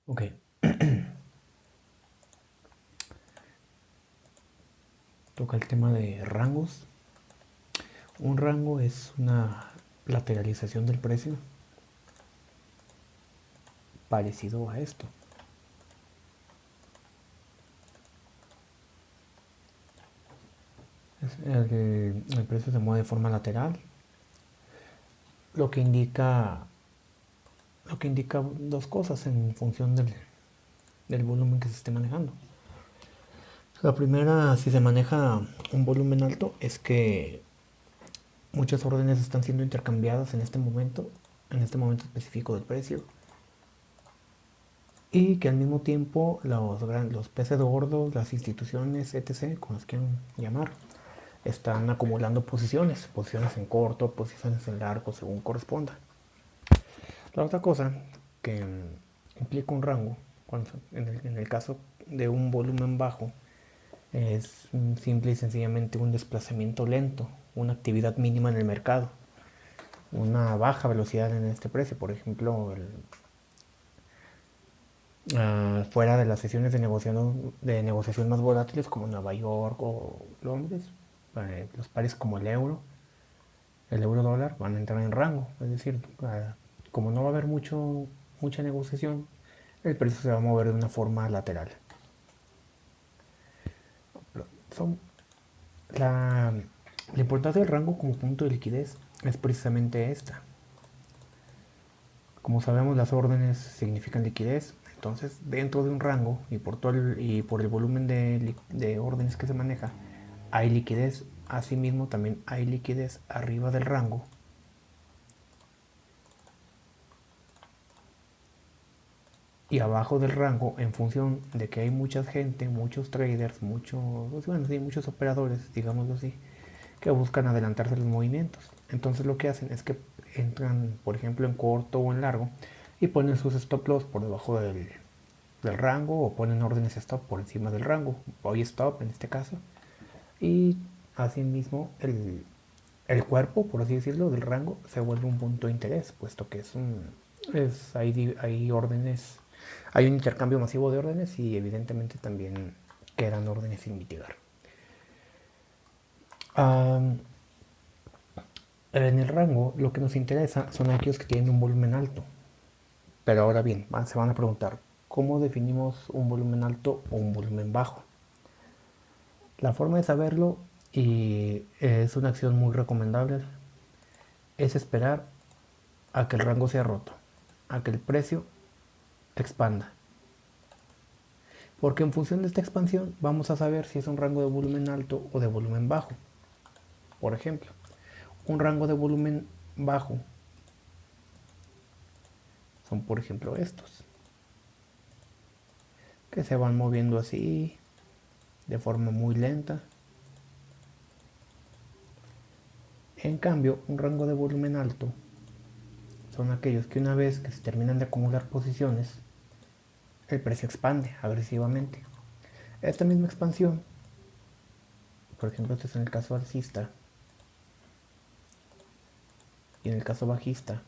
Ok. Toca el tema de rangos. Un rango es una lateralización del precio parecido a esto. El precio se mueve de forma lateral, lo que indica, lo que indica dos cosas en función del volumen que se esté manejando. La primera, si se maneja un volumen alto, es que muchas órdenes están siendo intercambiadas en este momento específico del precio, y que al mismo tiempo los peces gordos, las instituciones, etc., como las quieran llamar, están acumulando posiciones en corto, posiciones en largo, según corresponda. La otra cosa que implica un rango, en el caso de un volumen bajo, es simple y sencillamente un desplazamiento lento, una actividad mínima en el mercado, una baja velocidad en este precio. Por ejemplo, fuera de las sesiones de negociación más volátiles como Nueva York o Londres, los pares como el euro dólar van a entrar en rango. Es decir, como no va a haber mucha negociación, el precio se va a mover de una forma lateral. Son, la importancia del rango como punto de liquidez es precisamente esta. Como sabemos, las órdenes significan liquidez. Entonces, dentro de un rango y por el volumen de órdenes que se maneja, hay liquidez. Asimismo, también hay liquidez arriba del rango y abajo del rango, en función de que hay mucha gente, muchos traders, muchos operadores, digámoslo así, que buscan adelantarse los movimientos. Entonces lo que hacen es que entran, por ejemplo, en corto o en largo y ponen sus stop loss por debajo del rango, o ponen órdenes stop por encima del rango, hoy stop en este caso, y asimismo el cuerpo, por así decirlo, del rango se vuelve un punto de interés, puesto que hay órdenes, hay un intercambio masivo de órdenes, y evidentemente también quedan órdenes sin mitigar. Um, en el rango lo que nos interesa son aquellos que tienen un volumen alto. Pero ahora bien, se van a preguntar, ¿cómo definimos un volumen alto o un volumen bajo? La forma de saberlo, y es una acción muy recomendable, es esperar a que el rango sea roto, a que el precio expanda. Porque en función de esta expansión vamos a saber si es un rango de volumen alto o de volumen bajo. Por ejemplo, un rango de volumen bajo son, por ejemplo, estos, que se van moviendo así, de forma muy lenta. En cambio, un rango de volumen alto son aquellos que, una vez que se terminan de acumular posiciones, el precio expande agresivamente. Esta misma expansión, por ejemplo, este es en el caso alcista, y en el caso bajista,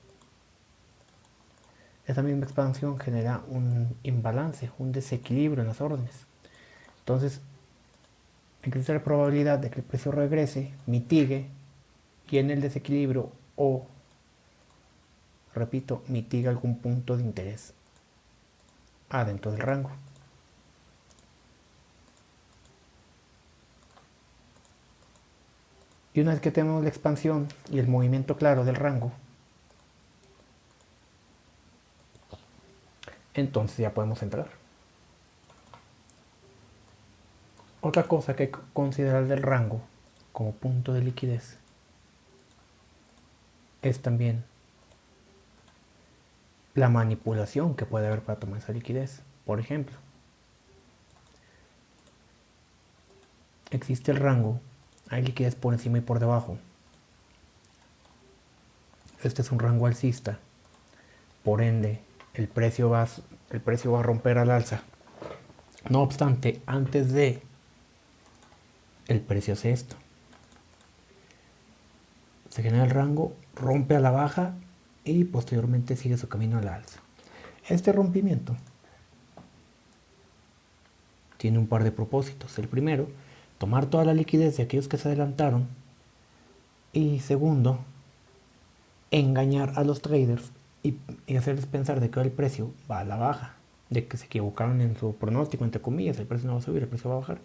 esa misma expansión genera un imbalance, un desequilibrio en las órdenes. Entonces, existe la probabilidad de que el precio regrese, mitigue, y en el desequilibrio, o, repito, mitiga algún punto de interés adentro del rango. Y una vez que tenemos la expansión y el movimiento claro del rango, entonces ya podemos entrar. Otra cosa que hay que considerar del rango como punto de liquidez es también la manipulación que puede haber para tomar esa liquidez. Por ejemplo, existe el rango, hay liquidez por encima y por debajo. Este es un rango alcista, por ende el precio va a romper al alza. No obstante, antes de, el precio hace esto: se genera el rango, rompe a la baja y posteriormente sigue su camino al alza. Este rompimiento tiene un par de propósitos. El primero, tomar toda la liquidez de aquellos que se adelantaron. Y segundo, engañar a los traders y hacerles pensar de que el precio va a la baja, de que se equivocaron en su pronóstico, entre comillas, el precio no va a subir, el precio va a bajar.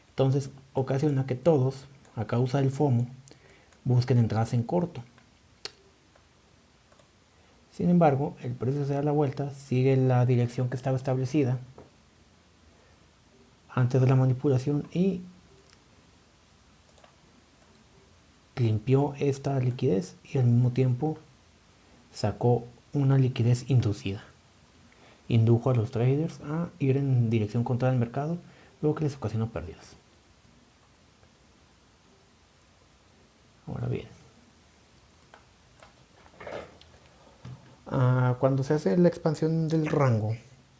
Entonces ocasiona que todos, a causa del FOMO, busquen entradas en corto. Sin embargo, el precio se da la vuelta, sigue la dirección que estaba establecida antes de la manipulación y limpió esta liquidez y al mismo tiempo sacó una liquidez inducida. Indujo a los traders a ir en dirección contra el mercado, luego que les ocasionó pérdidas. Ahora bien, cuando se hace la expansión del rango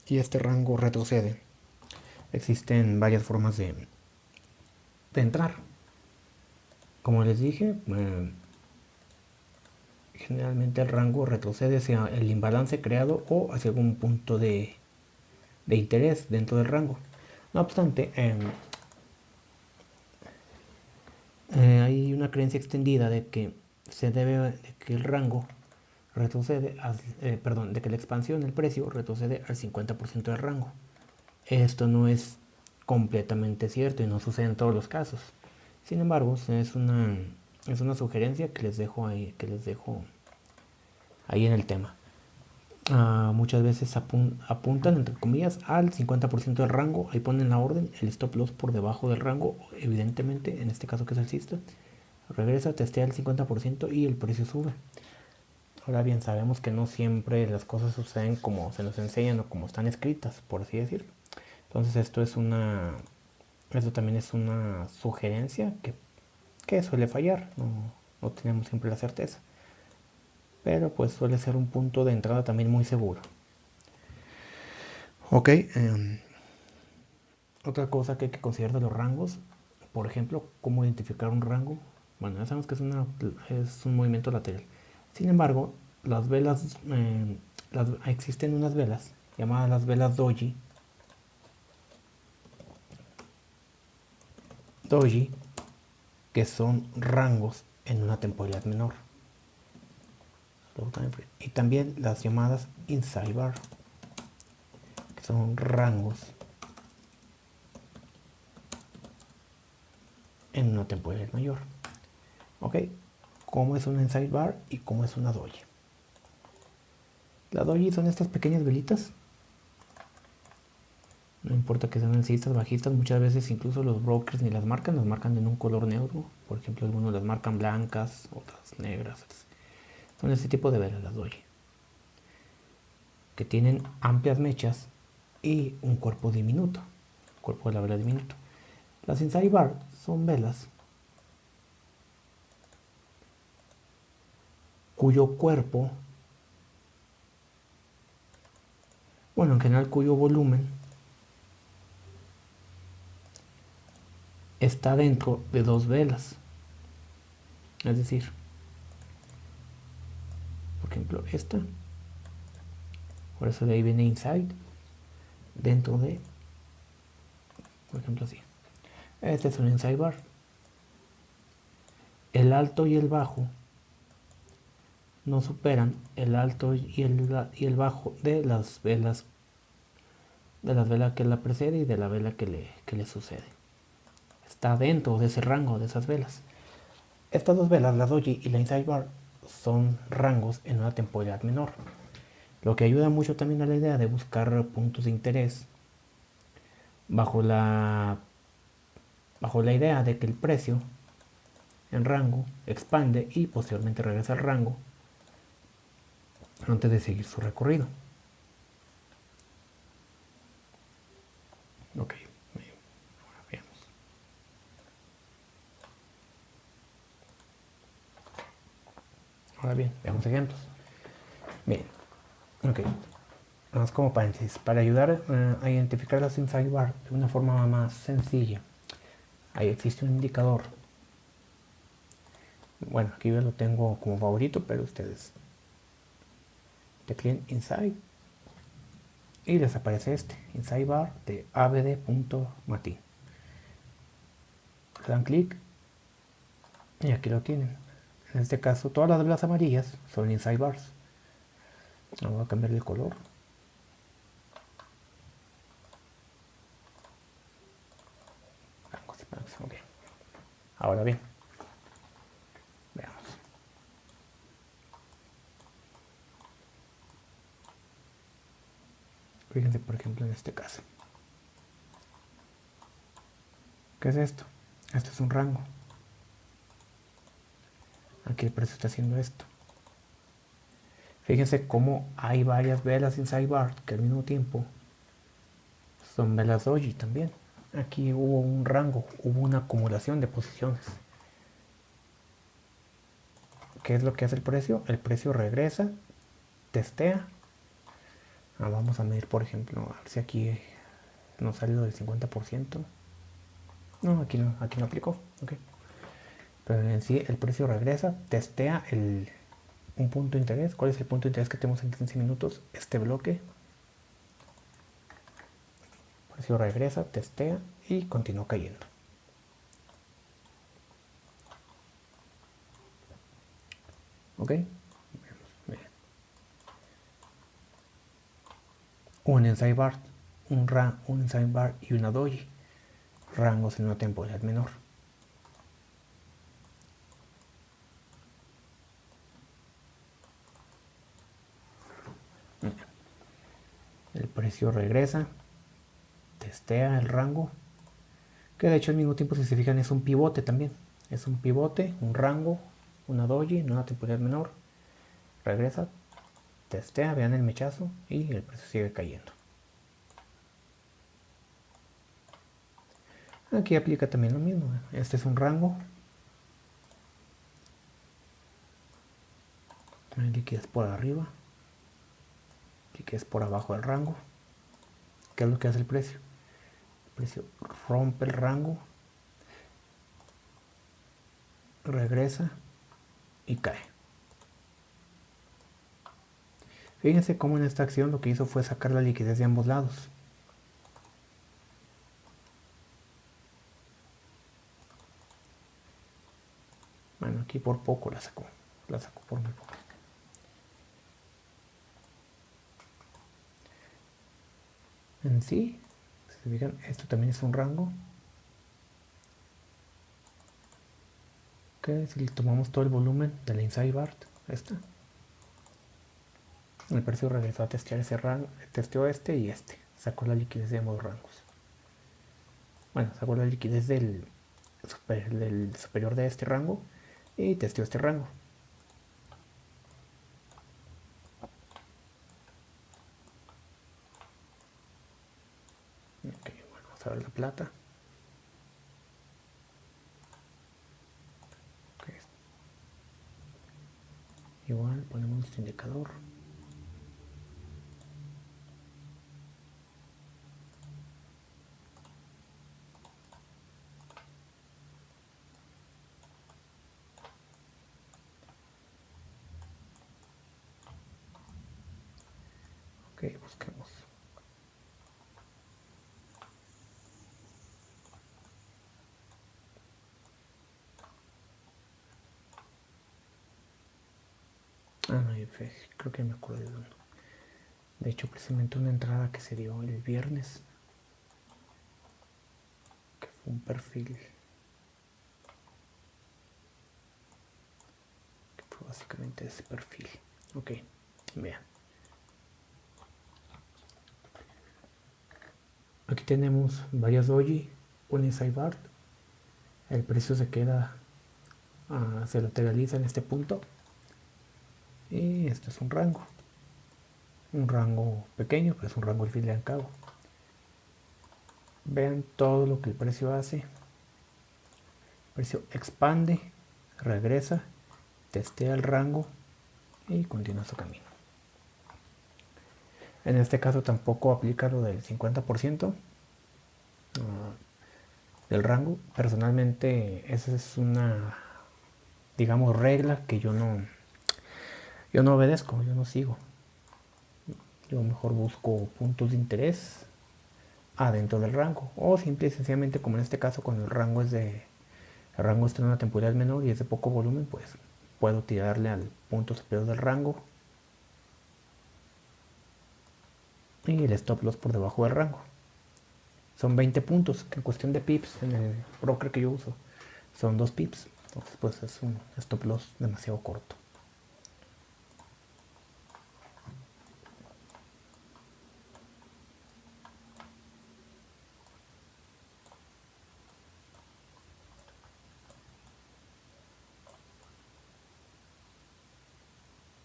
y este rango retrocede, existen varias formas de entrar. Como les dije, generalmente el rango retrocede hacia el imbalance creado o hacia algún punto de interés dentro del rango. No obstante, hay una creencia extendida de que se debe de que el rango retrocede, de que la expansión del precio retrocede al 50% del rango. Esto no es completamente cierto y no sucede en todos los casos. Sin embargo, es una sugerencia que les dejo ahí en el tema. Muchas veces apuntan, entre comillas, al 50% del rango. Ahí ponen la orden, el stop loss por debajo del rango. Evidentemente, en este caso que es alcista, regresa, testea el 50% y el precio sube. Ahora bien, sabemos que no siempre las cosas suceden como se nos enseñan o como están escritas, por así decirlo. Entonces esto también es una sugerencia que suele fallar, no tenemos siempre la certeza. Pero pues suele ser un punto de entrada también muy seguro. Ok, otra cosa que hay que considerar de los rangos, por ejemplo, cómo identificar un rango. Bueno, ya sabemos que es un movimiento lateral. Sin embargo, las velas, existen unas velas llamadas las velas doji, que son rangos en una temporalidad menor. Y también las llamadas inside bar, que son rangos en una temporalidad mayor. Ok, ¿cómo es una inside bar y cómo es una doji? La doji son estas pequeñas velitas. No importa que sean alcistas, bajistas, muchas veces incluso los brokers ni las marcan en un color neutro. Por ejemplo, algunos las marcan blancas, otras negras. Son este tipo de velas las doji, que tienen amplias mechas y un cuerpo diminuto, el cuerpo de la vela diminuto. Las inside bar son velas cuyo cuerpo, bueno, en general cuyo volumen está dentro de dos velas. Es decir, por ejemplo, esta, por eso de ahí viene inside, dentro de, por ejemplo, así. Este es un inside bar. El alto y el bajo no superan el alto y el bajo de las velas que la precede y de la vela que le sucede. Está dentro de ese rango de esas velas. Estas dos velas, la doji y la inside bar, son rangos en una temporalidad menor, lo que ayuda mucho también a la idea de buscar puntos de interés bajo la idea de que el precio en rango expande y posteriormente regresa al rango antes de seguir su recorrido. Ok, ahora veamos. Ahora bien, veamos ejemplos. Bien, ok. Más como paréntesis, para ayudar a identificar las inside bar de una forma más sencilla, ahí existe un indicador. Bueno, aquí yo lo tengo como favorito, pero ustedes tecleen inside y les aparece este inside bar de abd.matin. Le dan clic y aquí lo tienen. En este caso todas las velas amarillas son inside bars. Voy a cambiar el color. Okay. Ahora bien, veamos. Fíjense por ejemplo en este caso. ¿Qué es esto? Esto es un rango. Aquí el precio está haciendo esto. Fíjense cómo hay varias velas inside bar que al mismo tiempo son velas doji también. Aquí hubo un rango, hubo una acumulación de posiciones. ¿Qué es lo que hace el precio? El precio regresa, testea. Vamos a medir, por ejemplo, a ver si aquí nos sale lo del 50%. No, aquí no aplicó. Okay. Pero en sí el precio regresa, testea un punto de interés. ¿Cuál es el punto de interés que tenemos en 15 minutos? Este bloque. El precio regresa, testea y continúa cayendo. Ok. Bien. Un inside bar, un inside bar y una doji. Rangos en una temporalidad menor. El precio regresa, testea el rango, que de hecho al mismo tiempo, si se fijan, es un pivote también. Es un pivote, un rango, una doji en una temporalidad menor. Regresa, testea, vean el mechazo y el precio sigue cayendo. Aquí aplica también lo mismo. Este es un rango. Hay liquidez por arriba, liquidez por abajo del rango. ¿Qué es lo que hace el precio? El precio rompe el rango, regresa y cae. Fíjense cómo en esta acción lo que hizo fue sacar la liquidez de ambos lados. Bueno, aquí por poco la sacó por muy poco. En sí, si se fijan, esto también es un rango. Que si tomamos todo el volumen de la inside bar, el precio regresó a testear ese rango, testeó este y este, sacó la liquidez de ambos rangos. Bueno, sacó la liquidez del superior de este rango y testeó este rango. Ok, bueno, vamos a ver la plata. Okay. Igual ponemos nuestro indicador. Ok, busquemos. No, creo que me acuerdo de uno. De hecho, precisamente una entrada que se dio el viernes, que fue un perfil, que fue básicamente ese perfil. Ok, vean. Aquí tenemos varias doji, un inside bar. El precio se queda, se lateraliza en este punto. Y esto es un rango pequeño, pero es un rango al fin y al cabo. Vean todo lo que el precio hace. El precio expande, regresa, testea el rango y continúa su camino. En este caso tampoco aplica lo del 50% del rango. Personalmente esa es una, digamos, regla que yo no obedezco, yo no sigo. Yo mejor busco puntos de interés adentro del rango, o simple y sencillamente, como en este caso, cuando el rango está en una temporalidad menor y es de poco volumen, pues puedo tirarle al punto superior del rango y el stop loss por debajo del rango. Son 20 puntos, que en cuestión de pips, en el broker que yo uso, son 2 pips. Entonces, pues es un stop loss demasiado corto.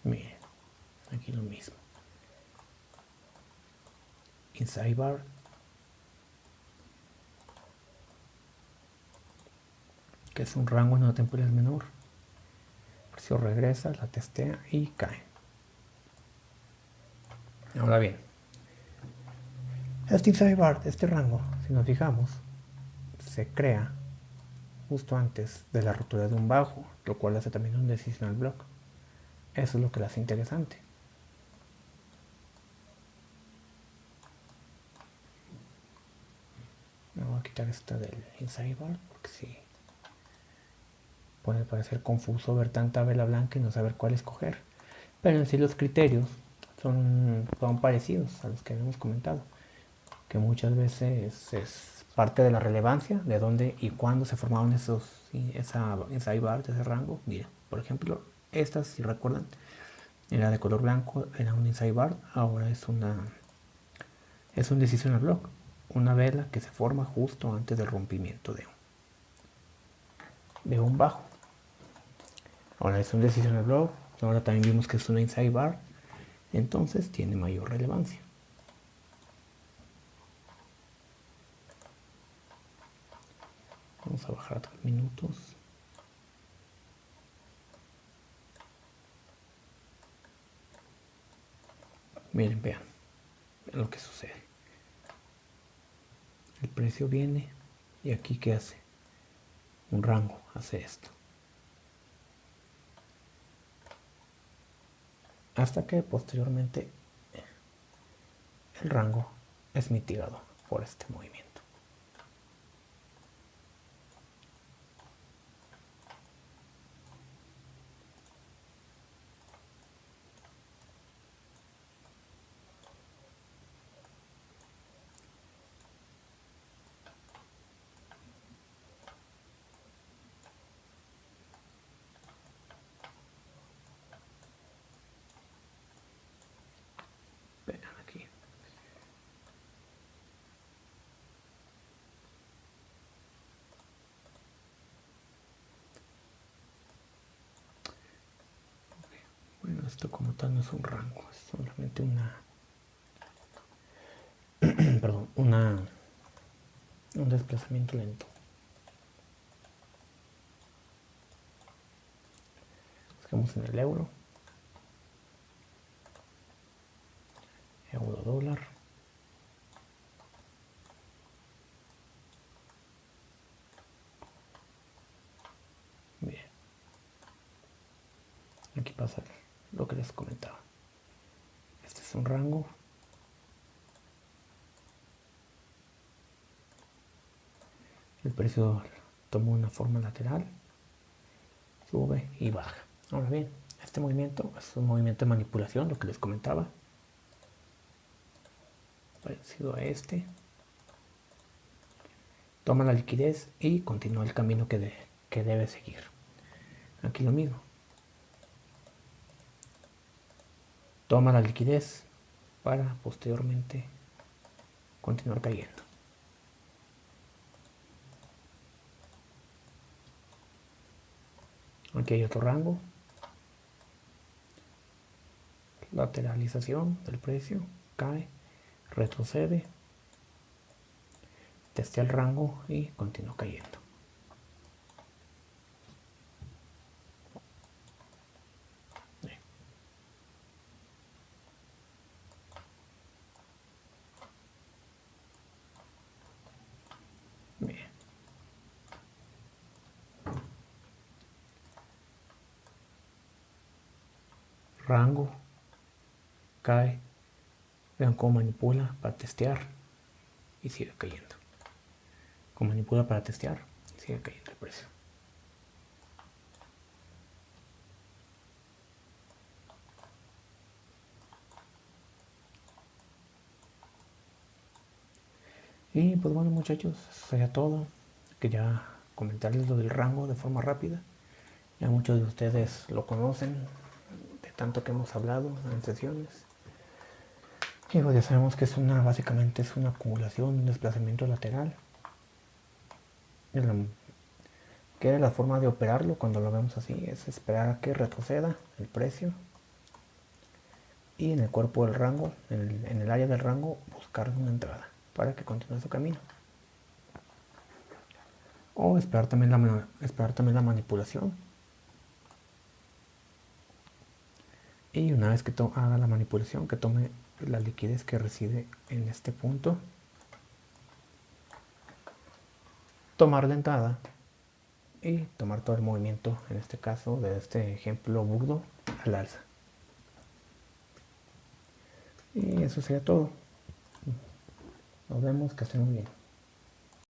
Miren, aquí lo mismo. Inside bar, que es un rango en una temporalidad menor. El precio regresa, la testea y cae. Ahora bien, este inside bar, este rango, si nos fijamos, se crea justo antes de la ruptura de un bajo, lo cual hace también un decisional block. Eso es lo que lo hace interesante. Me voy a quitar esta del inside bar porque sí puede parecer confuso ver tanta vela blanca y no saber cuál escoger. Pero en sí los criterios son parecidos a los que habíamos comentado, que muchas veces es parte de la relevancia de dónde y cuándo se formaron esa inside bar de ese rango. Miren, por ejemplo, estas, si recuerdan, era de color blanco, era un inside bar, ahora es un decisional block, una vela que se forma justo antes del rompimiento de un bajo. Ahora es un decisional block, ahora también vimos que es una inside bar, entonces tiene mayor relevancia. Vamos a bajar a 3 minutos. Miren, vean lo que sucede. El precio viene y aquí ¿qué hace? Un rango hace esto. Hasta que posteriormente el rango es mitigado por este movimiento. Vean aquí. Bueno, esto como tal no es un rango, es solamente perdón, un desplazamiento lento. Buscamos en el euro dólar. Bien, aquí pasa lo que les comentaba. Este es un rango. El precio toma una forma lateral, sube y baja. Ahora bien, este movimiento es un movimiento de manipulación, lo que les comentaba, parecido a este. Toma la liquidez y continúa el camino que debe seguir. Aquí lo mismo. Toma la liquidez para posteriormente continuar cayendo. Aquí hay otro rango. Lateralización del precio. Cae, retrocede, testea el rango y continúa cayendo. Bien. Rango, cae, Vean cómo manipula para testear y sigue cayendo. Cómo manipula para testear y sigue cayendo el precio. Y pues bueno, muchachos, eso sería todo. Quería comentarles lo del rango de forma rápida. Ya muchos de ustedes lo conocen de tanto que hemos hablado en sesiones. Y pues ya sabemos que básicamente es una acumulación, un desplazamiento lateral. Que la forma de operarlo cuando lo vemos así es esperar a que retroceda el precio y en el cuerpo del rango, en el área del rango, buscar una entrada para que continúe su camino. O esperar también la manipulación. Y una vez que haga la manipulación, que tome la liquidez que reside en este punto, tomar la entrada y tomar todo el movimiento, en este caso, de este ejemplo burdo, al alza. Y eso sería todo. Nos vemos, que estén muy bien.